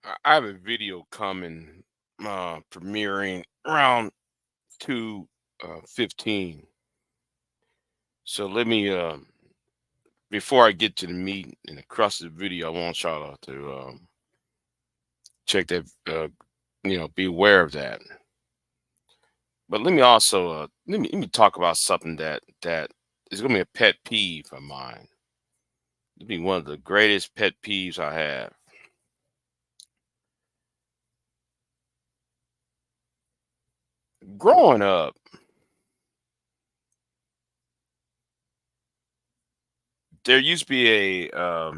I have a video coming, premiering around 2:15. So let me before I get to the meat and the crust of the video, I want y'all to check that, be aware of that. But let me also let me talk about something that is gonna be a pet peeve of mine. It'll be one of the greatest pet peeves I have. Growing up, there used to be a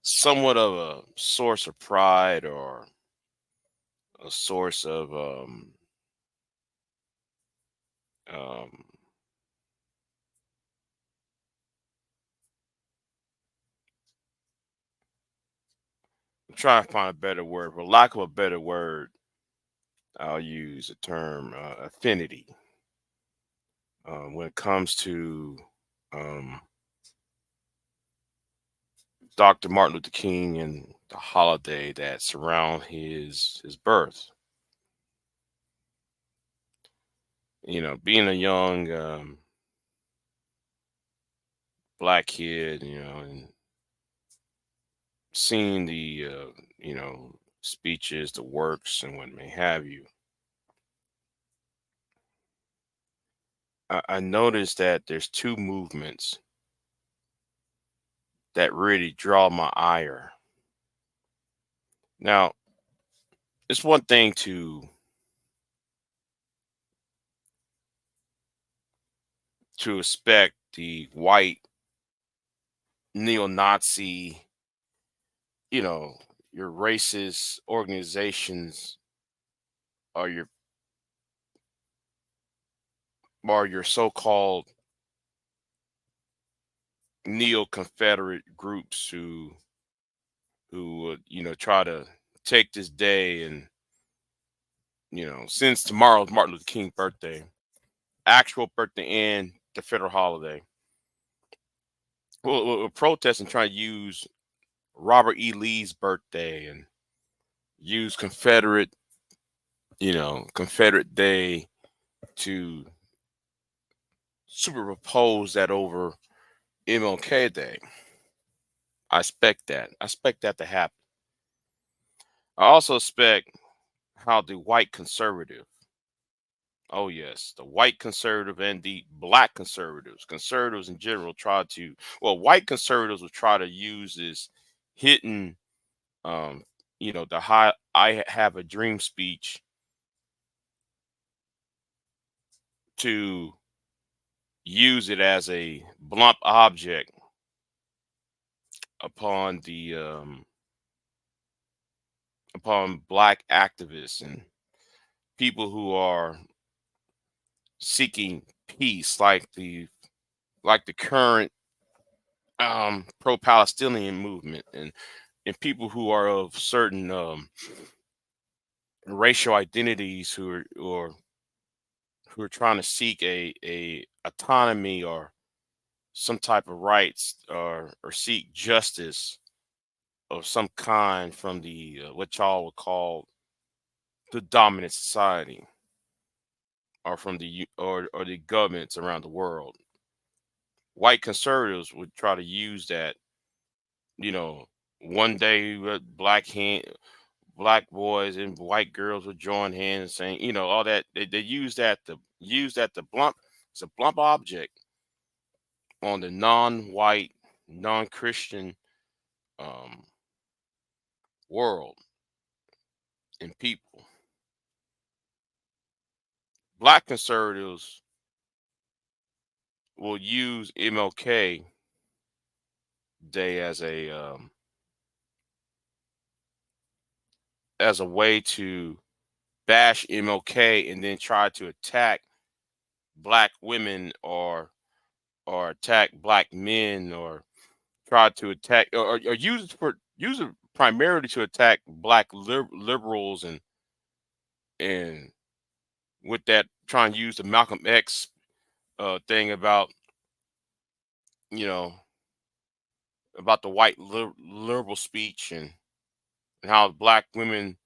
somewhat of a source of pride or a source of um I'm trying to find a better word. For lack of a better word, I'll use the term affinity when it comes to um, Dr. Martin Luther King and the holiday that surround his birth. Being a young black kid, and seeing the speeches, the works, and what may have you, I noticed that there's two movements that really draw my ire. Now, it's one thing to expect the white neo-Nazi, you know, your racist organizations or your so-called neo-Confederate groups who would, try to take this day and, since tomorrow's Martin Luther King birthday, actual birthday and the federal holiday, we'll protest and try to use Robert E. Lee's birthday and use Confederate Day to superimpose that over MLK Day. I expect that. I expect that to happen. I also expect how the white conservative, oh yes, the white conservative and the black conservatives in general white conservatives will try to use this hidden, um, the high I have a dream speech to use it as a blunt object upon the upon black activists and people who are seeking peace, like the current pro-Palestinian movement, and people who are of certain racial identities who are trying to seek a autonomy or some type of rights or seek justice of some kind from the what y'all would call the dominant society or from or the governments around the world. White conservatives would try to use that, you know, one day black boys and white girls would join hands saying, all that they use that to blunt it's a blunt object on the non-white, non-Christian um world and people. Black conservatives will use MLK Day as a way to bash MLK and then try to attack black women or attack black men or try to attack or use it primarily to attack black liberals and with that trying to use the Malcolm X thing you know about the white liberal speech and how black women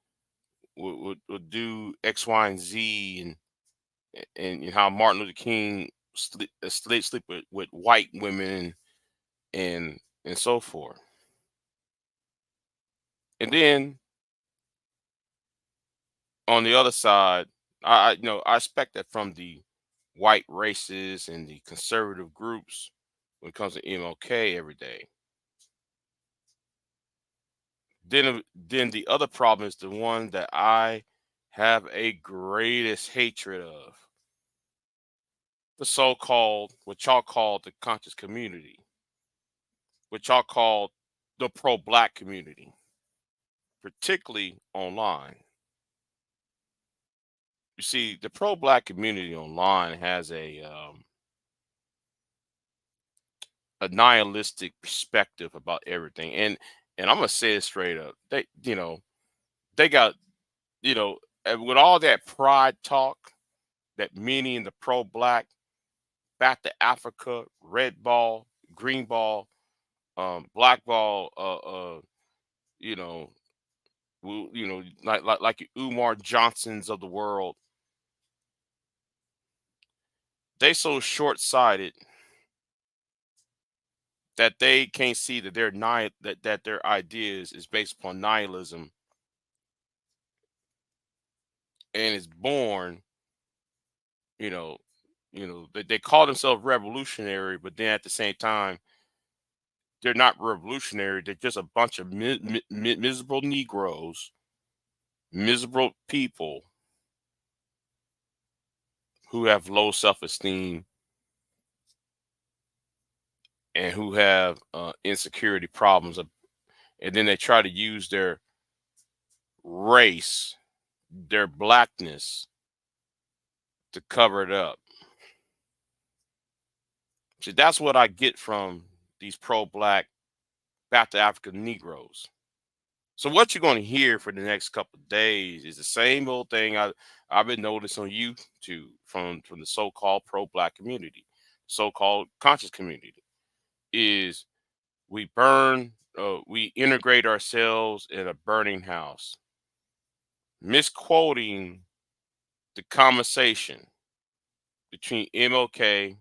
would do X, Y, and Z, and how Martin Luther King sleep with white women and so forth. And then on the other side, I expect that from the white races and the conservative groups when it comes to MLK every day. Then the other problem is the one that I have a greatest hatred of, the so-called, what y'all call the conscious community, what y'all call the pro-black community, particularly online. You see, the pro-black community online has a nihilistic perspective about everything, and I'm gonna say it straight up. They got, and with all that pride talk, that meaning the pro-black, back to Africa, red ball, green ball, black ball, you know, like your Umar Johnsons of the world. They so short-sighted that they can't see that that their ideas is based upon nihilism and is born, you know, they call themselves revolutionary, but then at the same time, they're not revolutionary. They're just a bunch of miserable Negroes, miserable people who have low self-esteem and who have insecurity problems. And then they try to use their race, their blackness, to cover it up. See, that's what I get from these pro-black, back to African Negroes. So what you're going to hear for the next couple of days is the same old thing I've been noticing on YouTube from the so-called pro-black community, so-called conscious community, is we integrate ourselves in a burning house, misquoting the conversation between MLK,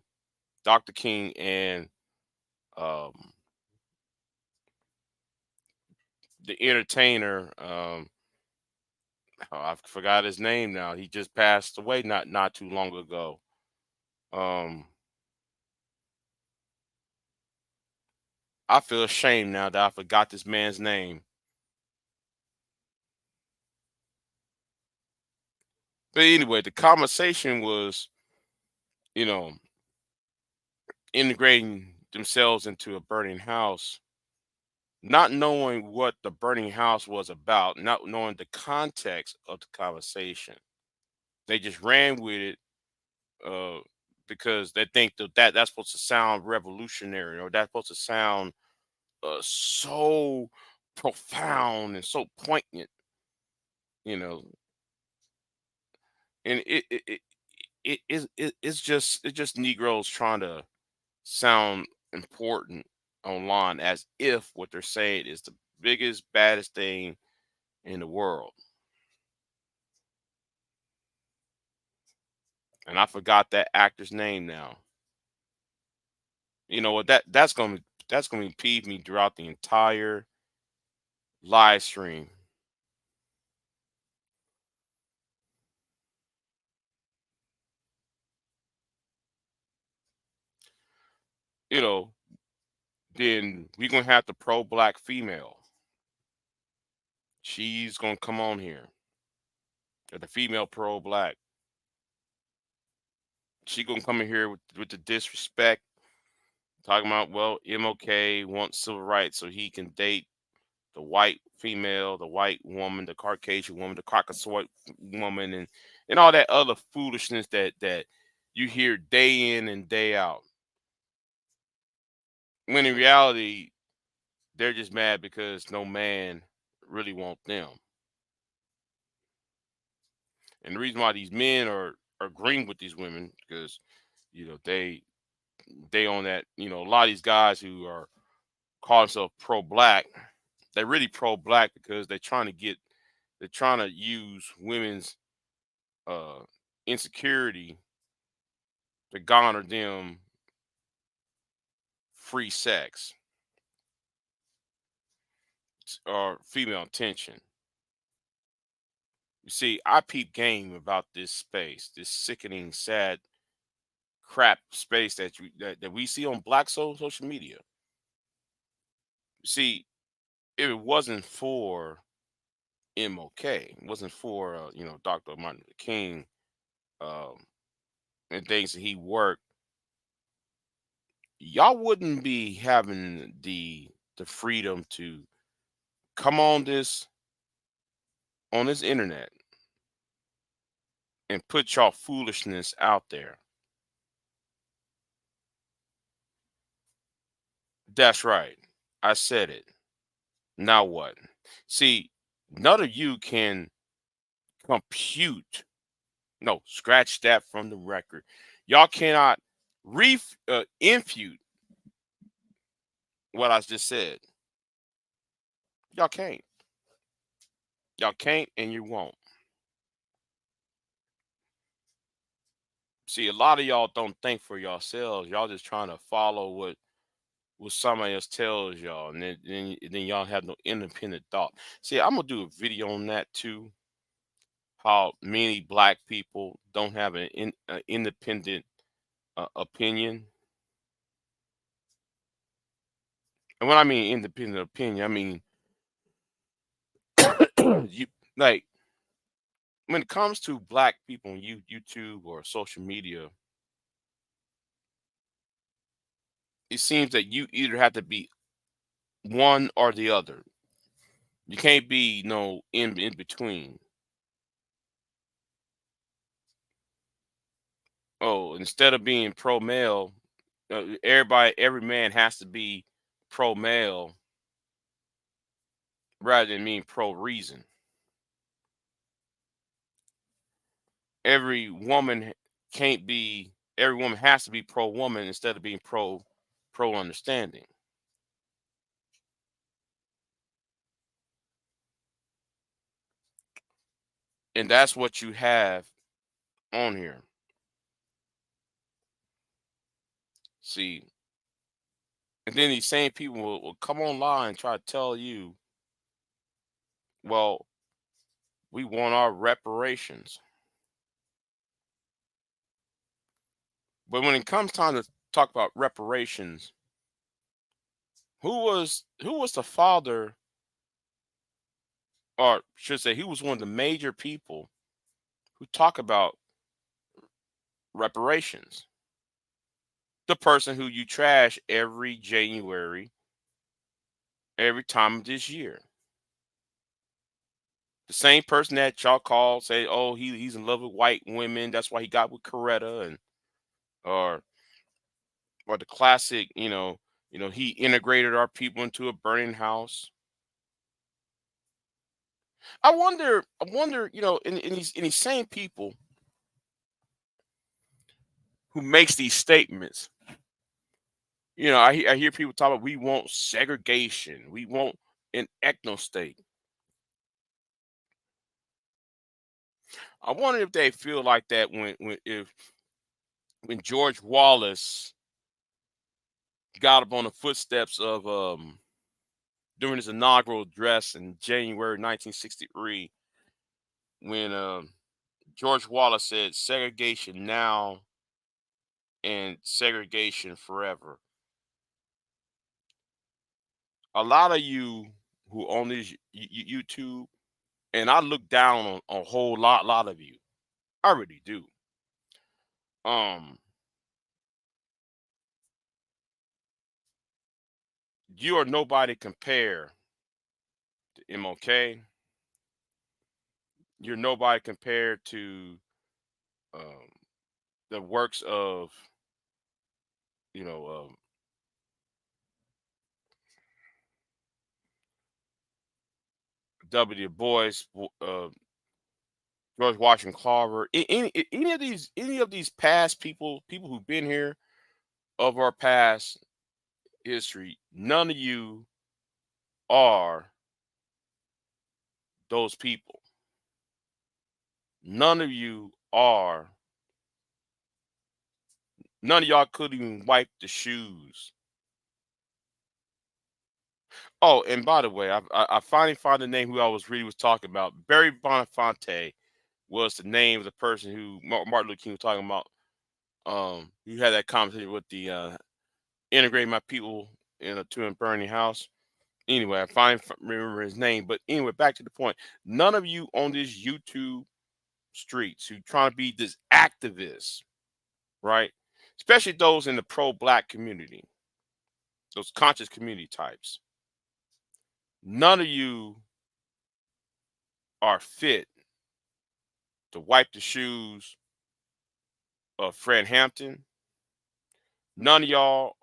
Dr. King, and um, the entertainer. Oh, I forgot his name now. He just passed away not too long ago. Um, I feel ashamed now that I forgot this man's name. But anyway, the conversation was, you know, integrating themselves into a burning house, not knowing what the burning house was about, not knowing the context of the conversation. They just ran with it uh, because they think that's supposed to sound revolutionary, or that's supposed to sound so profound and so poignant, you know. And it's just Negroes trying to sound important online, as if what they're saying is the biggest, baddest thing in the world. And I forgot that actor's name now. You know what? That's gonna impede me throughout the entire live stream. You know, then we're gonna have the pro-black female. She's gonna come on here. The female pro-black. She gonna come in here with the disrespect, talking about, well, MLK wants civil rights so he can date the white female, the white woman, the Caucasian woman, the Caucasoid woman, and all that other foolishness that you hear day in and day out. When in reality, they're just mad because no man really want them. And the reason why these men are agreeing with these women, because they on that, a lot of these guys who are call themselves pro-black, They're really pro-black because they're trying to use women's uh insecurity to garner them free sex or female attention. You see, I peep game about this space, this sickening, sad crap space that we see on black social media. You see, if it wasn't for MLK, it wasn't for Dr. Martin Luther King, um, and things that he worked, y'all wouldn't be having the freedom to come on this internet and put y'all foolishness out there. That's right. I said it. Now what? See, none of you can compute. No, scratch that from the record. Y'all cannot infute what I just said. Y'all can't. Y'all can't and you won't. See, a lot of y'all don't think for yourselves. Y'all just trying to follow what somebody else tells y'all, and then y'all have no independent thought. See, I'm gonna do a video on that too. How many black people don't have an independent opinion, and when I mean independent opinion, I mean you like when it comes to black people on YouTube or social media, it seems that you either have to be one or the other. You can't be no in between. Oh, instead of being pro male, every man has to be pro male rather than being pro reason. Every woman can't be. Every woman has to be pro woman instead of being pro understanding. And that's what you have on here. See, and then these same people will come online and try to tell you, well, we want our reparations. But when it comes time to talk about reparations, who was the father, or should say, he was one of the major people who talk about reparations? The person who you trash every January, every time of this year. The same person that y'all call say, oh, he's in love with white women. That's why he got with Coretta, and or the classic, he integrated our people into a burning house. I wonder, in these same people who makes these statements, I hear people talk about we want segregation, we want an ethno state. I wonder if they feel like that when George Wallace got up on the footsteps of during his inaugural address in January 1963, when George Wallace said segregation now and segregation forever. A lot of you who own this YouTube, and I look down on a whole lot of you. I really do. Um, you are nobody compare to MLK. You're nobody compared to um, the works of you know W. Du Bois, George Washington Carver, any of these past people who've been here of our past history. None of you are. those people. None of you are. None of y'all could even wipe the shoes. Oh, and by the way, I finally found the name who I was really was talking about. Barry Belafonte was the name of the person who Martin Luther King was talking about. You had that conversation with the integrate my people to a burning house. Anyway, I finally remember his name. But anyway, back to the point. None of you on this YouTube streets who trying to be this activist, right? Especially those in the pro-black community, those conscious community types. None of you are fit to wipe the shoes of Fred Hampton. None of y'all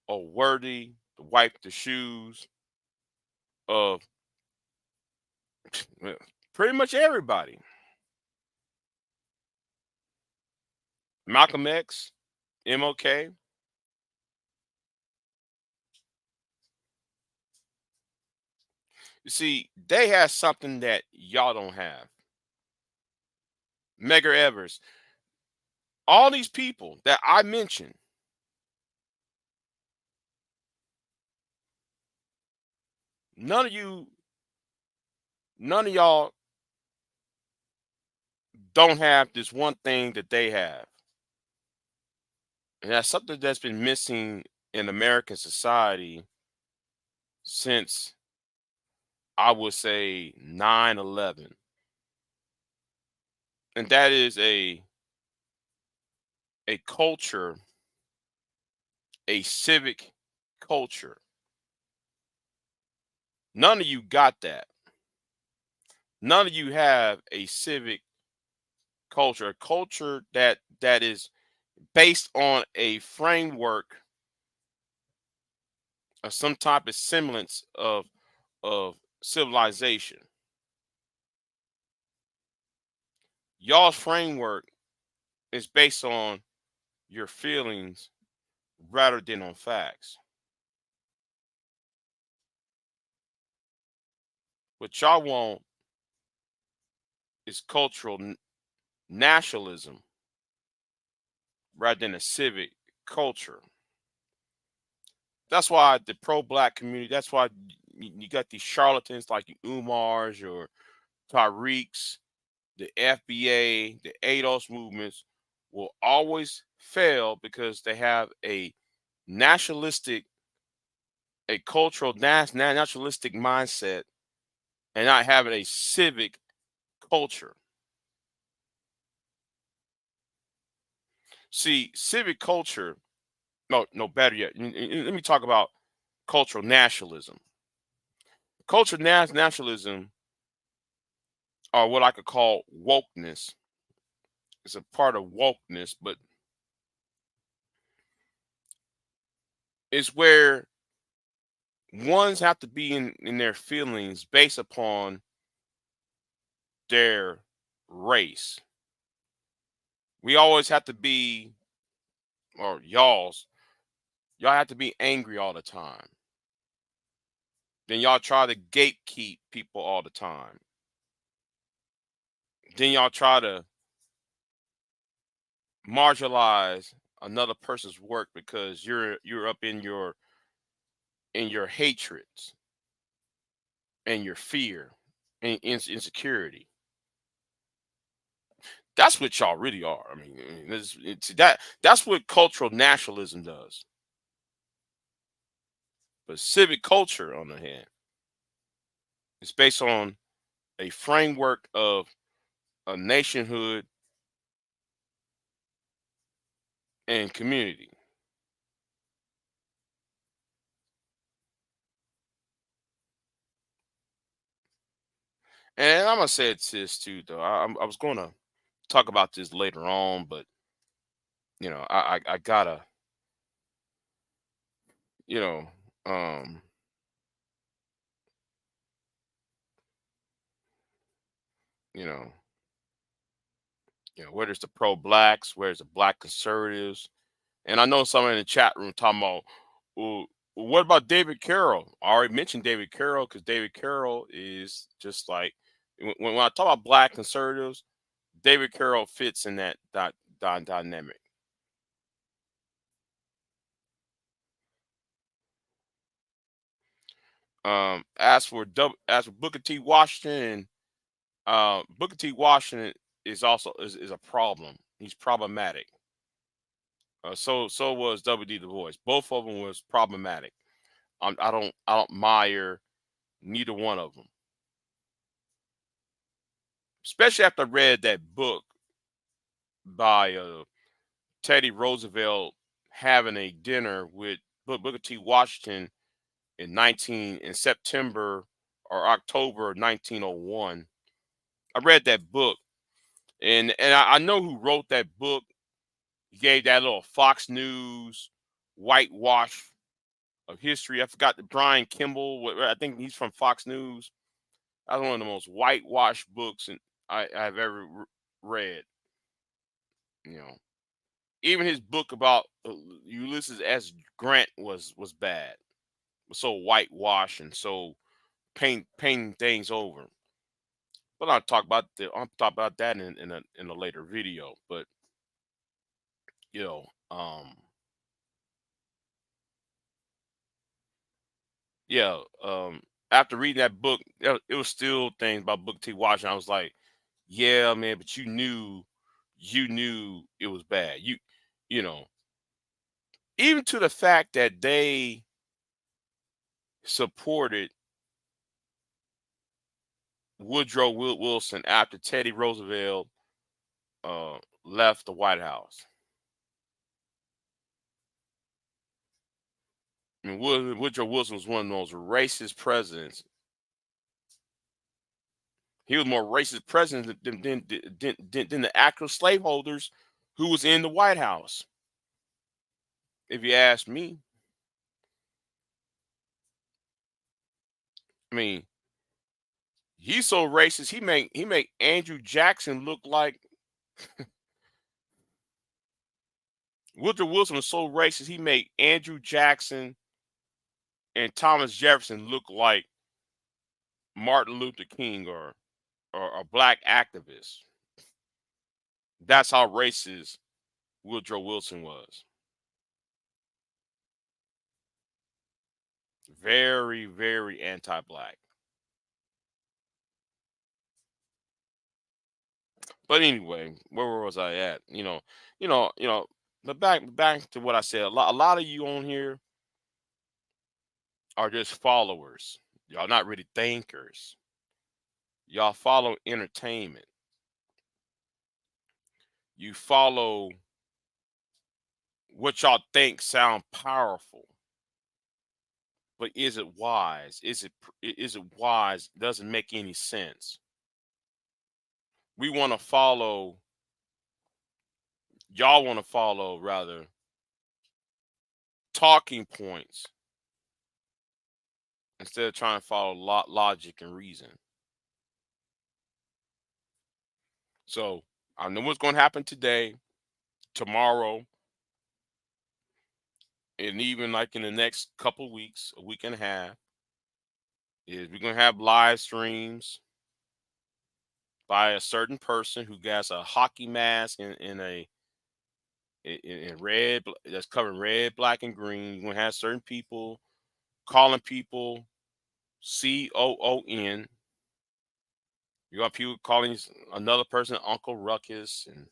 are worthy to wipe the shoes of well, pretty much everybody. Malcolm X, MLK. You see, they have something that y'all don't have. Medgar Evers, all these people that I mentioned, none of you, none of y'all don't have this one thing that they have. And that's something that's been missing in American society since I would say 9/11. And that is a culture, a civic culture. None of you got that. None of you have a civic culture, a culture that is based on a framework of some type of semblance of civilization. Y'all's framework is based on your feelings rather than on facts. What y'all want is cultural nationalism rather than a civic culture. That's why the pro-black community. That's why you got these charlatans like Umars or Tariqs, the FBA, the ADOS movements will always fail because they have a nationalistic, a cultural nationalistic mindset, and not having a civic culture. See, civic culture. No, no, better yet. Let me talk about cultural nationalism. Cultural nationalism, or what I could call wokeness, is a part of wokeness, but it's where ones have to be in their feelings based upon their race. We always have to be, or y'all have to be angry all the time. Then y'all try to gatekeep people all the time. Then y'all try to marginalize another person's work because you're up in your hatreds and your fear and insecurity. That's what y'all really are. I mean, that's what cultural nationalism does. But civic culture, on the hand, is based on a framework of a nationhood and community. And I'm gonna say it this too, though. I was gonna talk about this later on, but I gotta, you know, um, you know, whether it's the pro blacks, whether it's the black conservatives, and I know someone in the chat room talking about, well, what about David Carroll? I already mentioned David Carroll because David Carroll is just like When I talk about black conservatives, David Carroll fits in that dynamic. As for Booker T. Washington, Booker T. Washington is a problem. He's problematic. So was W.D. Du Bois. Both of them was problematic. I don't admire neither one of them, especially after I read that book by Teddy Roosevelt having a dinner with Booker T. Washington in September or October of 1901. I read that book, and I know who wrote that book. He gave that little Fox News whitewash of history. I forgot the Brian Kimball. I think he's from Fox News. That's one of the most whitewashed books I've ever read. You know, even his book about Ulysses S. Grant was bad. Was so whitewashed and so painting things over. But I'll talk about that in a later video. But you know, um, yeah, after reading that book, it was still things about Booker T. Washington. I was like, yeah, man, but you knew it was bad. You know, even to the fact that they supported Woodrow Wilson after Teddy Roosevelt left the White House. I mean, Woodrow Wilson was one of the most racist presidents. He was more racist president than the actual slaveholders who was in the White House. If you ask me, I mean, he's so racist. He make Andrew Jackson look like Woodrow Wilson was so racist. He made Andrew Jackson and Thomas Jefferson look like Martin Luther King or black activists. That's how racist Woodrow Wilson was. Very, very anti-black. But anyway, where was I at? But back to what I said. A lot of you on here are just followers. Y'all not really thinkers. Y'all follow entertainment. You follow what y'all think sound powerful, but is it wise? Is it wise? Doesn't make any sense. We want to follow. Y'all want to follow rather talking points instead of trying to follow logic and reason. So I know what's going to happen today, tomorrow, and even like in the next couple weeks, a week and a half, is we're going to have live streams by a certain person who has a hockey mask in red that's covering red, black, and green. You're going to have certain people calling people COON. You got people calling another person Uncle Ruckus and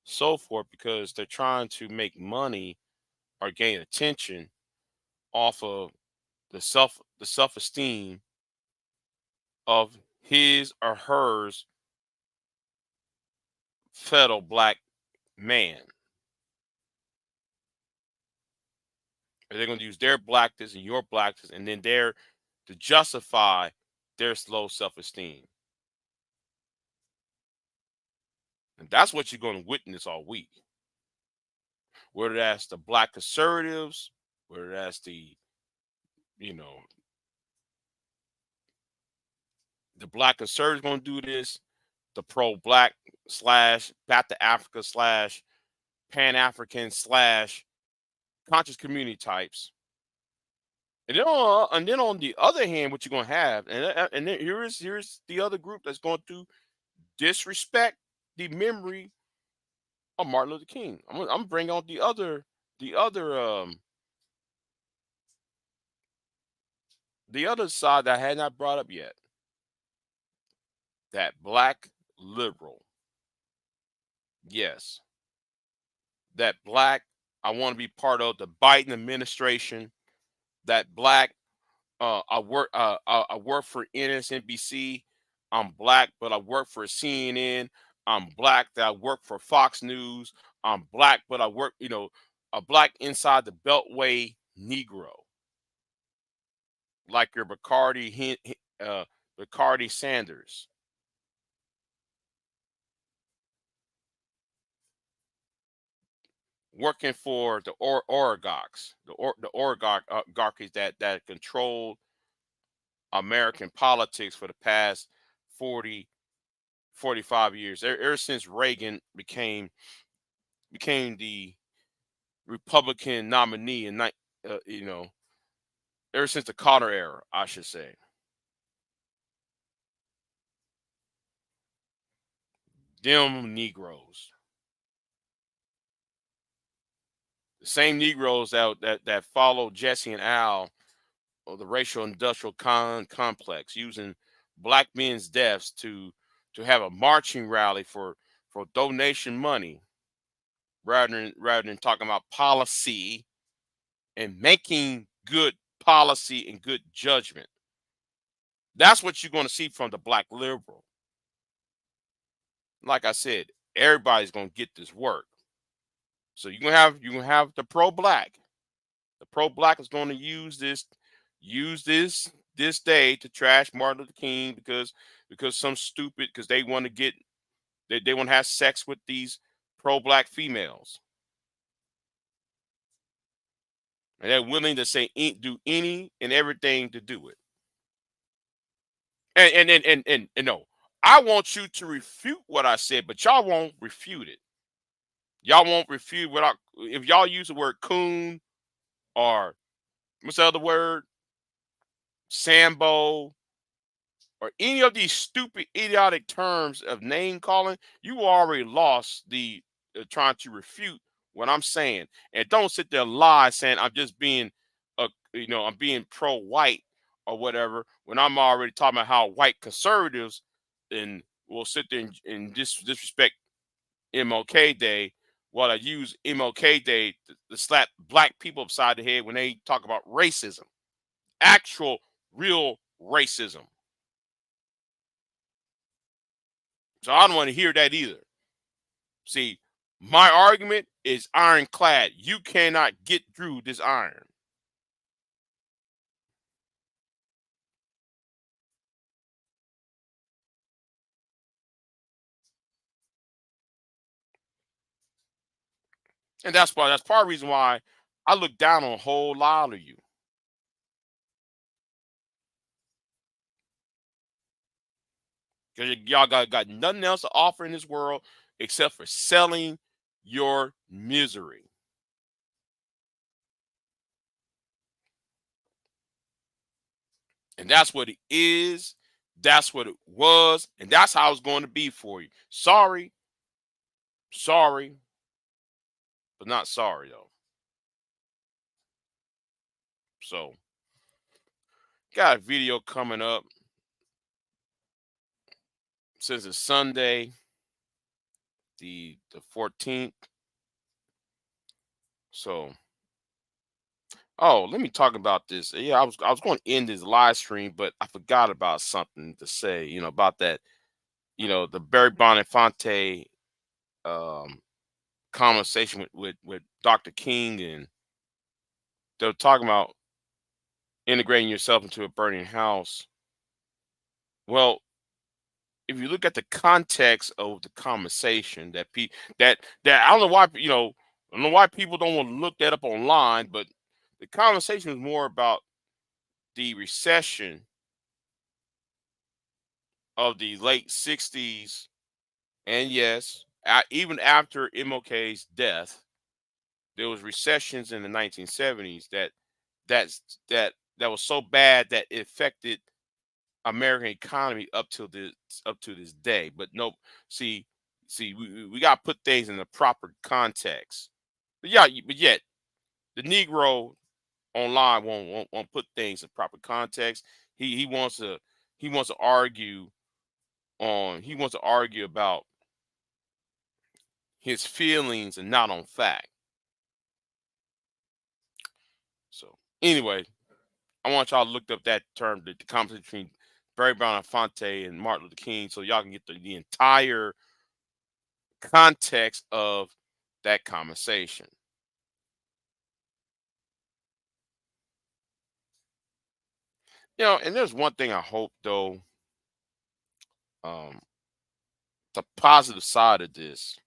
so forth because they're trying to make money or gain attention off of the self esteem of his or hers fellow black man. And they're going to use their blackness and your blackness, and then they're to justify their low self esteem. And that's what you're going to witness all week. Whether that's the black conservatives, whether that's you know, the black conservatives going to do this, the pro black slash back to Africa slash Pan African slash conscious community types And then on the other hand, what you're gonna have, and then here's the other group that's going to disrespect the memory of Martin Luther King. I'm bringing on the other the other side that I had not brought up yet. That black liberal, yes, that black. I want to be part of the Biden administration. That black. I work for NSNBC. I'm black, but I work for CNN. I'm black that I work for Fox News. I'm black, but I work, a black inside the Beltway Negro, like your Bacardi Sanders, working for the oligarchs, the oligarchies that controlled American politics for the past 40, 45 years. Ever since Reagan became the Republican nominee in ever since the Carter era, I should say. Them Negroes, the same Negroes that followed Jesse and Al, or the racial industrial complex, using black men's deaths to have a marching rally for donation money, rather than talking about policy and making good policy and good judgment. That's what you're going to see from the black liberal. Like I said, everybody's going to get this work. So you're gonna have the pro black. The pro black is going to use this day to trash Martin Luther King because some stupid, because they want to they want to have sex with these pro black females, and they're willing to do any and everything to do it. And no, I want you to refute what I said, but y'all won't refute it. Y'all won't refute what if y'all use the word coon, or what's the other word, Sambo, or any of these stupid, idiotic terms of name calling. You already lost the trying to refute what I'm saying, and don't sit there and lie saying I'm just being I'm being pro white or whatever, when I'm already talking about how white conservatives and will sit there and disrespect MLK Day, while I use MLK Day to slap black people upside the head when they talk about racism, actual, real racism. So I don't want to hear that either. See, my argument is ironclad. You cannot get through this iron. And that's part of the reason why I look down on a whole lot of you. Because y'all got nothing else to offer in this world except for selling your misery. And that's what it is. That's what it was. And that's how it's going to be for you. Sorry, sorry, but not sorry though. So, got a video coming up since it's Sunday, the 14th. So, oh, let me talk about this. Yeah, I was going to end this live stream, but I forgot about something to say. About that. The Barry Bonifonte um, conversation with Dr. King, and they're talking about integrating yourself into a burning house. Well, if you look at the context of the conversation, that I don't know why I don't know why people don't want to look that up online, but the conversation is more about the recession of the late '60s, and yes, even after MLK's death, there was recessions in the 1970s that that was so bad that it affected American economy up to this day. But nope. See, we got to put things in the proper context. But yeah, but yet the Negro online won't put things in proper context. He wants to argue he wants to argue about his feelings and not on fact. So anyway, I want y'all to look up that term, the competition between Barry Belafonte and Martin Luther King, so y'all can get the entire context of that conversation. And there's one thing I hope though, um, the positive side of this.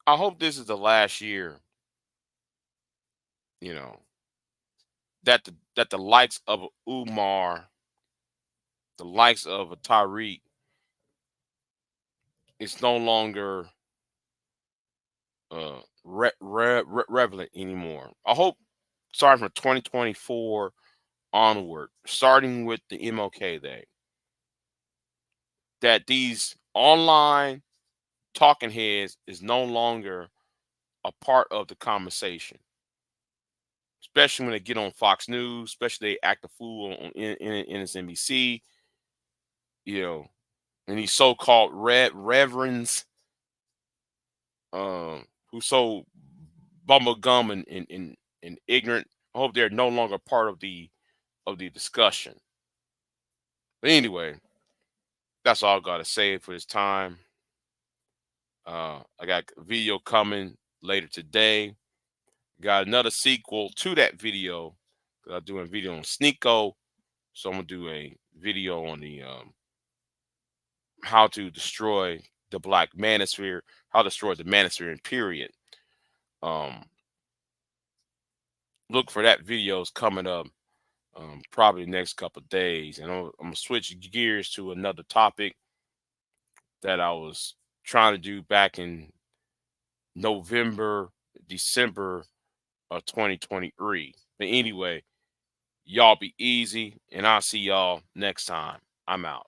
I hope this is the last year, you know, that the likes of Umar, the likes of a Tariq, is no longer relevant anymore. I hope starting from 2024 onward, starting with the MLK Day, that these online talking heads is no longer a part of the conversation, especially when they get on Fox News, especially they act a fool on MSNBC, you know, and these so-called reverends, who so bumblegum and ignorant. I hope they're no longer part of the discussion. But anyway, that's all I gotta say for this time. I got a video coming later today. Got another sequel to that video. I'm doing a video on Sneeko, so I'm gonna do a video on the how to destroy the Black Manosphere, how to destroy the Manosphere in period. Um, look for that videos coming up, probably the next couple of days, and I'm gonna switch gears to another topic that I was trying to do back in November, December of 2023. But anyway, y'all be easy, and I'll see y'all next time. I'm out.